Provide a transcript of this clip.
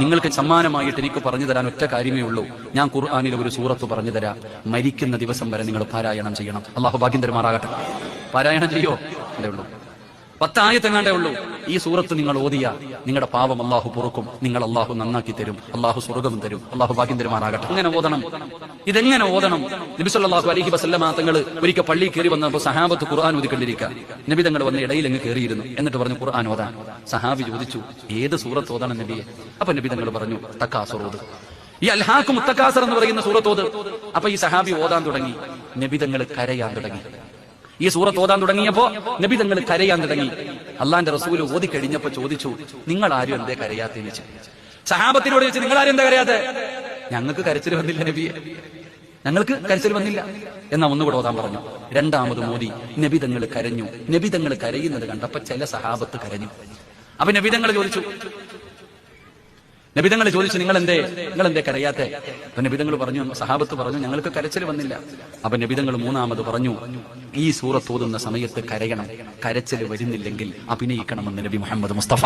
നിങ്ങൾക്ക് സമ്മാനമായിട്ട് എനിക്ക് പറഞ്ഞു തരാൻ ഒറ്റ കാര്യമേ ഉള്ളൂ. ഞാൻ ഖുർആനിലെ ഒരു സൂറത്ത് പറഞ്ഞു തരാം. മരിക്കുന്ന ദിവസം വരെ നിങ്ങൾ പാരായണം ചെയ്യണം. അള്ളാഹു ഭാഗ്യം തരുമാറാകട്ടെ. പാരായണം ചെയ്യോ? അല്ലേ ഉള്ളൂ. 10 ആയത്തെങ്ങാണ്ടേ ഉള്ളൂ. ഈ സൂറത്ത് നിങ്ങൾ ഓതിയ നിങ്ങളുടെ പാപം അള്ളാഹു പൊറുക്കും. നിങ്ങൾ അള്ളാഹു നന്നാക്കി തരും. അള്ളാഹു സ്വർഗ്ഗം തരും. അള്ളാഹു ഭാഗ്യം തരുമാറാകട്ടെ. എങ്ങനെ ഓതണം? ഇതെങ്ങനെ ഓതണം? നബി സല്ലല്ലാഹു അലൈഹി വസല്ലമ തങ്ങൾ ഒരിക്കൽ പള്ളിയിൽ കയറി വന്നപ്പോൾ സഹാബത്ത് ഖുർആൻ ഓതിക്കൊണ്ടിരിക്കുക. നബി തങ്ങൾ വന്ന് ഇടയിൽ അങ്ങ് കയറിയിരുന്നു. എന്നിട്ട് പറഞ്ഞു ഖുർആൻ ഓതാൻ. സഹാബി ചോദിച്ചു, ഏത് സൂറത്ത് ഓതണം നബിയെ? അപ്പൊ നബി തങ്ങൾ പറഞ്ഞു, തക്കാസുർ ഓത്. ഈ അൽഹാഖും മുത്തക്കാസർ എന്ന് പറയുന്ന സൂറത്ത് ഓത്. അപ്പൊ ഈ സഹാബി ഓതാൻ തുടങ്ങി. നബി തങ്ങൾ കരയാൻ തുടങ്ങി. ഈ സൂറത്ത് ഓതാൻ തുടങ്ങിയപ്പോ നബി തങ്ങൾ കരയാൻ തുടങ്ങി. അള്ളാന്റെ റസൂല് ഓതി കഴിഞ്ഞപ്പോ ചോദിച്ചു, നിങ്ങൾ ആരും എന്തേ കരയാത്തേന്ന് വെച്ചു. സഹാബത്തിനോട് ചോദിച്ചു, നിങ്ങൾ ആരും എന്താ കരയാത്തെ? ഞങ്ങൾക്ക് കരച്ചിൽ വന്നില്ല നബിയെ, ഞങ്ങൾക്ക് കരച്ചിൽ വന്നില്ല. എന്നാ ഒന്നുകൂടെ ഓതാൻ പറഞ്ഞു. രണ്ടാമത് മോദി നബി തങ്ങൾ കരഞ്ഞു. നബി തങ്ങൾ കരയുന്നത് കണ്ടപ്പോ ചില സഹാബത്ത് കരഞ്ഞു. അപ്പൊ നബി തങ്ങൾ ചോദിച്ചു, നിങ്ങൾ എന്തേ കരയാത്തെ? അപ്പൊ നബിതങ്ങൾ പറഞ്ഞു, സഹാബത്ത് പറഞ്ഞു, ഞങ്ങൾക്ക് കരച്ചിൽ വന്നില്ല. അപ്പൊ നബിതങ്ങൾ മൂന്നാമത് പറഞ്ഞു, ഈ സൂറത്ത് ഓതുന്ന സമയത്ത് കരയണം. കരച്ചിൽ വരുന്നില്ലെങ്കിൽ അഭിനയിക്കണമെന്ന് നബി മുഹമ്മദ് മുസ്തഫ.